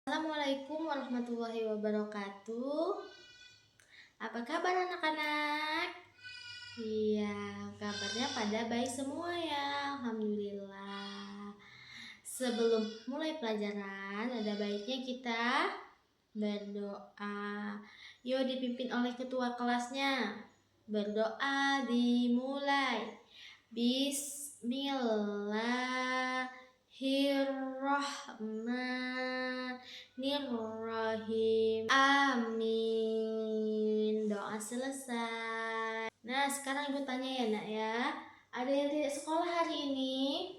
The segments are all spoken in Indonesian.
Assalamualaikum warahmatullahi wabarakatuh. Apa kabar anak-anak? Iya, kabarnya pada baik semua ya. Alhamdulillah. Sebelum mulai pelajaran, ada baiknya kita berdoa. Yuk dipimpin oleh ketua kelasnya. Berdoa dimulai. Bismillahirrahmanirrahim. Amin. Doa selesai. Nah, sekarang ibu tanya ya nak ya. Ada yang tidak sekolah hari ini?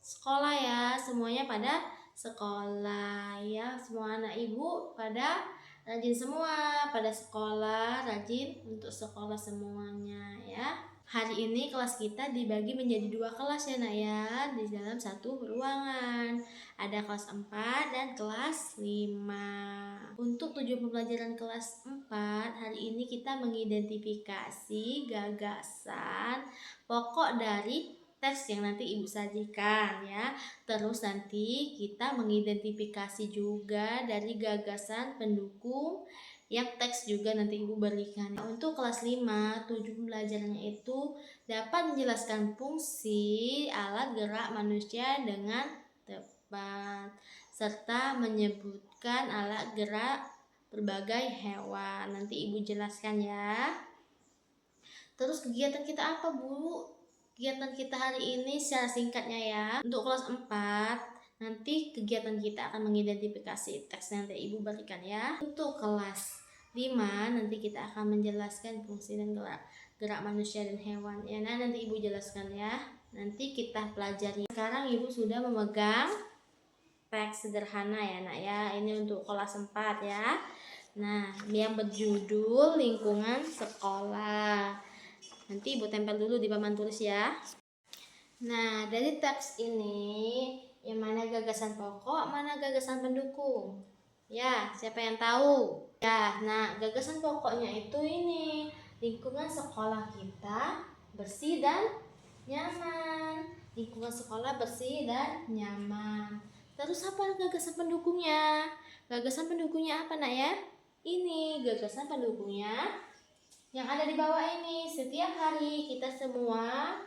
Sekolah ya, semuanya pada sekolah ya. Semua anak ibu pada rajin semua, pada sekolah, rajin untuk sekolah semuanya ya. Hari ini kelas kita dibagi menjadi 2 kelas ya nak ya, di dalam satu ruangan. Ada kelas 4 dan kelas 5. Untuk tujuan pembelajaran kelas 4, hari ini kita mengidentifikasi gagasan pokok dari teks yang nanti ibu sajikan ya. Terus nanti kita mengidentifikasi juga dari gagasan pendukung yang teks juga nanti ibu berikan. Untuk kelas 5, tujuan pembelajarannya itu dapat menjelaskan fungsi alat gerak manusia dengan tepat serta menyebutkan alat gerak berbagai hewan. Nanti ibu jelaskan ya. Terus kegiatan kita apa Bu? Kegiatan kita hari ini secara singkatnya ya. Untuk kelas 4, nanti kegiatan kita akan mengidentifikasi teks yang nanti ibu berikan ya. Untuk kelas 5, nanti kita akan menjelaskan fungsi dan gerak manusia dan hewan ya. Nah, nanti ibu jelaskan ya. Nanti kita pelajari. Sekarang ibu sudah memegang teks sederhana ya nak ya. Ini untuk kelas 4 ya. Nah, yang berjudul lingkungan sekolah. Nanti ibu tempel dulu di papan tulis ya. Nah, dari teks ini yang mana gagasan pokok, mana gagasan pendukung? Ya, siapa yang tahu? Ya, nah gagasan pokoknya itu ini, lingkungan sekolah kita bersih dan nyaman. Lingkungan sekolah bersih dan nyaman. Terus apa gagasan pendukungnya? Gagasan pendukungnya apa nak ya? Ini gagasan pendukungnya yang ada di bawah ini. Setiap hari kita semua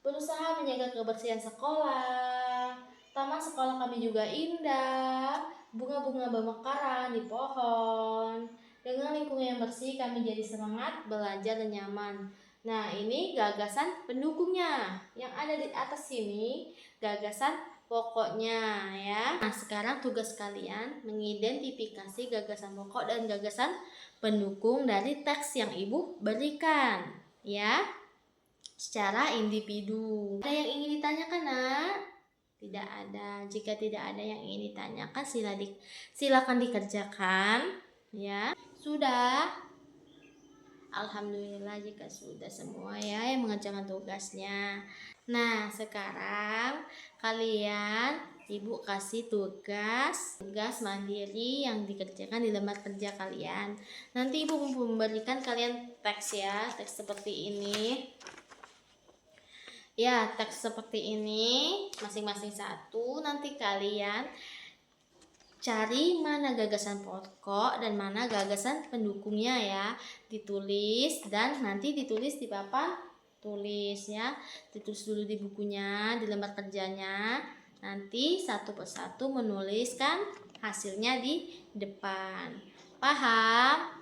berusaha menjaga kebersihan sekolah. Taman sekolah kami juga indah, bunga-bunga bermekaran di pohon. Dengan lingkungan yang bersih kami jadi semangat belajar dan nyaman. Nah, ini gagasan pendukungnya. Yang ada di atas sini gagasan pokoknya ya. Nah, sekarang tugas kalian mengidentifikasi gagasan pokok dan gagasan pendukung dari teks yang ibu berikan ya, secara individu. Ada yang ingin ditanyakan nak? Tidak ada. Jika tidak ada yang ingin ditanyakan, silakan dikerjakan ya. Sudah? Alhamdulillah jika sudah semua ya yang mengerjakan tugasnya. Nah, sekarang kalian ibu kasih tugas mandiri yang dikerjakan di lembar kerja kalian. Nanti ibu memberikan kalian teks ya, teks seperti ini. Ya, teks seperti ini, masing-masing satu. Nanti kalian cari mana gagasan pokok dan mana gagasan pendukungnya ya. Ditulis dan nanti ditulis di papan tulis ya. Ditulis dulu di bukunya, di lembar kerjanya. Nanti satu persatu menuliskan hasilnya di depan. Paham?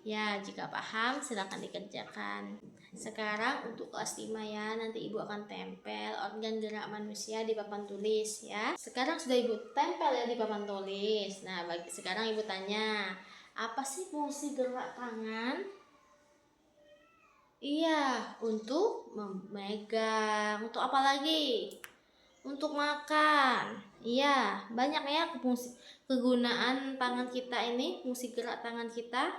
Ya, jika paham silakan dikerjakan. Sekarang untuk kelas 5 ya, nanti ibu akan tempel organ gerak manusia di papan tulis ya. Sekarang sudah ibu tempel ya di papan tulis. Nah, sekarang ibu tanya, apa sih fungsi gerak tangan? Iya, untuk memegang. Untuk apa lagi? Untuk makan. Iya, banyak ya kegunaan tangan kita ini, fungsi gerak tangan kita.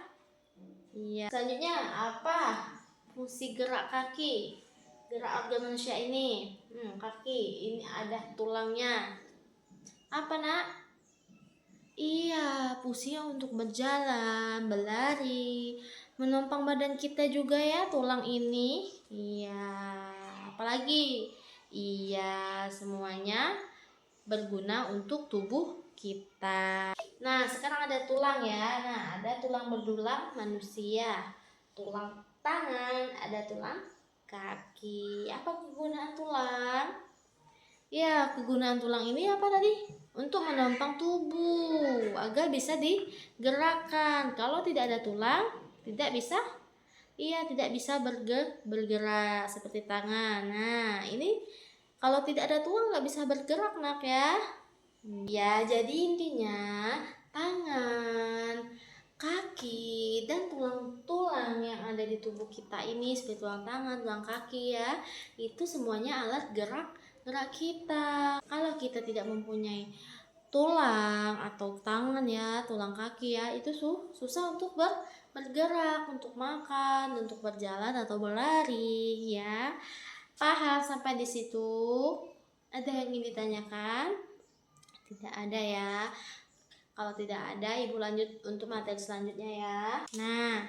Iya. Selanjutnya apa? Fungsi gerak kaki. Gerak organ manusia ini. Kaki. Ini ada tulangnya. Apa nak? Iya, fungsinya untuk berjalan, berlari, menopang badan kita juga ya tulang ini. Iya. Apalagi? Iya, semuanya berguna untuk tubuh kita. Nah, sekarang ada tulang ya. Nah, ada tulang belulang manusia, tulang tangan, ada tulang kaki. Apa kegunaan tulang? Ya, kegunaan tulang ini apa tadi? Untuk menopang tubuh agar bisa digerakkan. Kalau tidak ada tulang, tidak bisa bergerak seperti tangan. Nah, ini kalau tidak ada tulang nggak bisa bergerak, nak ya. Ya, jadi intinya tangan, kaki, dan tulang-tulang yang ada di tubuh kita ini seperti tulang tangan, tulang kaki ya, itu semuanya alat gerak kita. Kalau kita tidak mempunyai tulang atau tangan ya, tulang kaki ya, itu susah untuk bergerak, untuk makan, untuk berjalan atau berlari ya. Paham sampai di situ? Ada yang ingin ditanyakan? Tidak ada ya. Kalau tidak ada, ibu lanjut untuk materi selanjutnya ya. Nah,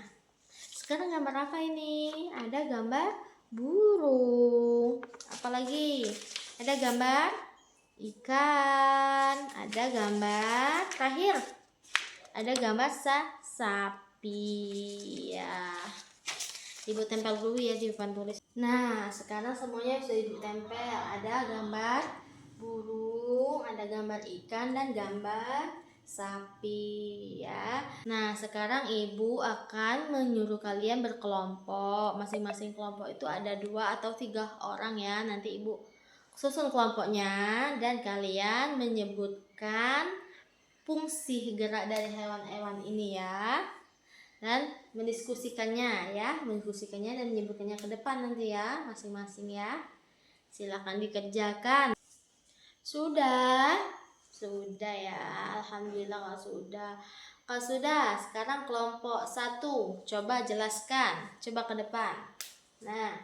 sekarang gambar apa ini? Ada gambar burung. Apalagi? Ada gambar ikan. Ada gambar terakhir. Ada gambar sapi ya. Ibu tempel dulu ya di depan tulis. Nah, sekarang semuanya sudah ibu tempel. Ada gambar burung, ada gambar ikan, dan gambar sapi ya. Nah, sekarang ibu akan menyuruh kalian berkelompok. Masing-masing kelompok itu ada 2 atau 3 orang ya. Nanti ibu susun kelompoknya dan kalian menyebutkan fungsi gerak dari hewan-hewan ini ya. Dan mendiskusikannya dan menyebutkannya ke depan nanti ya, masing-masing ya. Silakan dikerjakan. Sudah ya, alhamdulillah kalau sudah, sekarang kelompok 1 coba jelaskan, coba ke depan. Nah,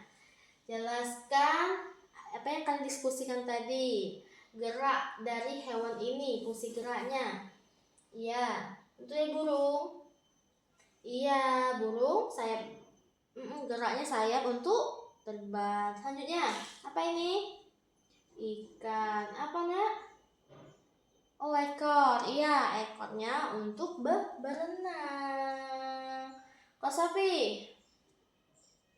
jelaskan apa yang kalian diskusikan tadi, gerak dari hewan ini, fungsi geraknya. Iya, itu ya burung. Iya, burung sayap. Geraknya sayap untuk terbang. Selanjutnya, apa ini? Ikan. Apa, nak? Oh, ekor. Iya, ekornya untuk berenang. Kalau sapi?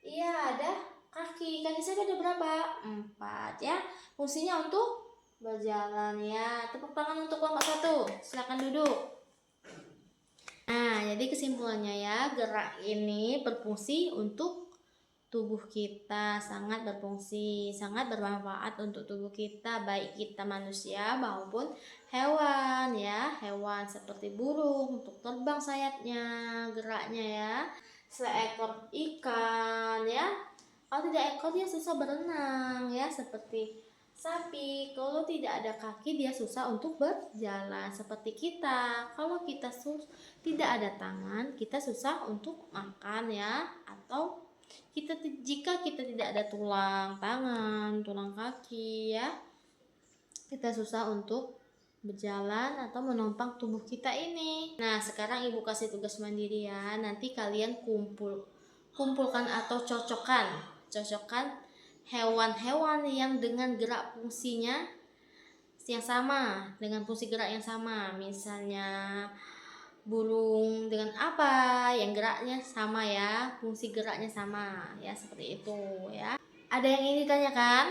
Iya, ada kaki. Kaki sapi ada berapa? 4 ya. Fungsinya untuk berjalan ya. Tepuk tangan untuk kelompok 1. Silakan duduk. Nah, jadi kesimpulannya ya, gerak ini berfungsi untuk tubuh kita, sangat berfungsi, sangat bermanfaat untuk tubuh kita, baik kita manusia maupun hewan ya. Hewan seperti burung untuk terbang sayapnya, geraknya ya. Seekor ikan ya. Kalau tidak ekor dia susah berenang ya, seperti sapi. Kalau tidak ada kaki dia susah untuk berjalan. Seperti kita, kalau kita tidak ada tangan, kita susah untuk makan ya. Atau jika kita tidak ada tulang tangan, tulang kaki ya, kita susah untuk berjalan atau menopang tubuh kita ini. Nah, sekarang ibu kasih tugas mandiri ya. Nanti kalian kumpulkan atau cocokkan hewan-hewan yang dengan gerak fungsinya yang sama, dengan fungsi gerak yang sama. Misalnya burung dengan apa yang geraknya sama ya, fungsi geraknya sama ya, seperti itu ya. Ada yang ingin ditanyakan?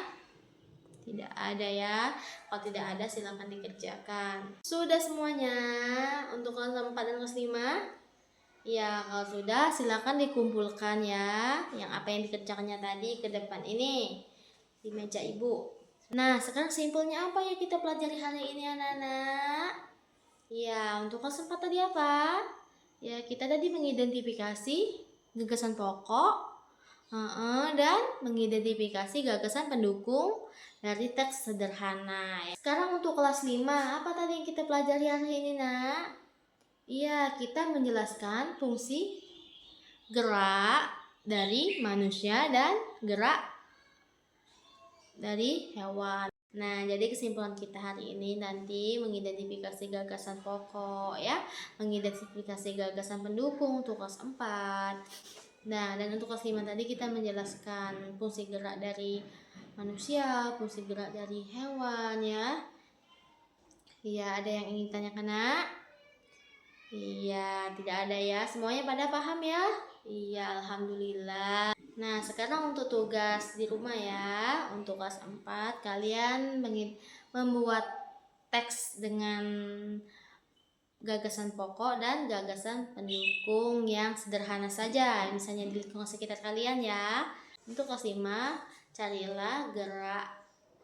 Tidak ada ya. Kalau tidak ada silakan dikerjakan. Sudah semuanya untuk kelas 4 dan kelas 5? Ya, kalau sudah silakan dikumpulkan ya, yang apa yang dikerjakannya tadi ke depan ini di meja ibu. Nah, sekarang simpelnya apa ya kita pelajari hari ini anak-anak? Ya, untuk kelas 4 tadi apa? Ya, kita tadi mengidentifikasi gagasan pokok dan mengidentifikasi gagasan pendukung dari teks sederhana. Sekarang untuk kelas 5, apa tadi yang kita pelajari hari ini, nak? Iya, kita menjelaskan fungsi gerak dari manusia dan gerak dari hewan. Nah, jadi kesimpulan kita hari ini nanti mengidentifikasi gagasan pokok ya, mengidentifikasi gagasan pendukung untuk kelas 4. Nah, dan untuk kelas 5 tadi kita menjelaskan fungsi gerak dari manusia, fungsi gerak dari hewan ya. Iya, ada yang ingin tanyakan, Nak? Iya, tidak ada ya. Semuanya pada paham ya? Iya, alhamdulillah. Nah, sekarang untuk tugas di rumah ya. Untuk kelas 4, kalian membuat teks dengan gagasan pokok dan gagasan pendukung yang sederhana saja, misalnya di lingkungan sekitar kalian ya. Untuk kelas 5, carilah gerak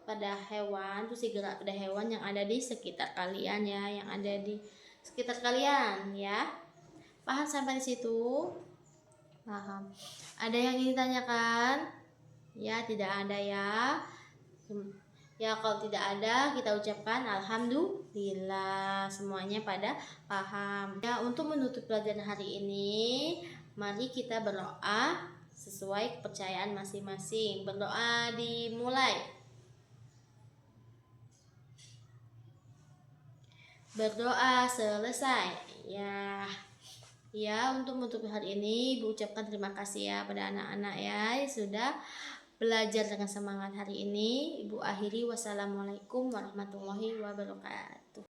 pada hewan, terus gerak pada hewan yang ada di sekitar kalian ya, yang ada di sekitar kalian ya. Paham sampai di situ? Paham. Ada yang ingin ditanyakan? Ya, tidak ada ya. Ya, kalau tidak ada, kita ucapkan alhamdulillah, semuanya pada paham. Ya, untuk menutup pelajaran hari ini, mari kita berdoa sesuai kepercayaan masing-masing. Berdoa dimulai. Berdoa selesai. Ya, untuk menutup hari ini, Ibu ucapkan terima kasih ya pada anak-anak ya sudah belajar dengan semangat hari ini. Ibu akhiri, wassalamualaikum warahmatullahi wabarakatuh.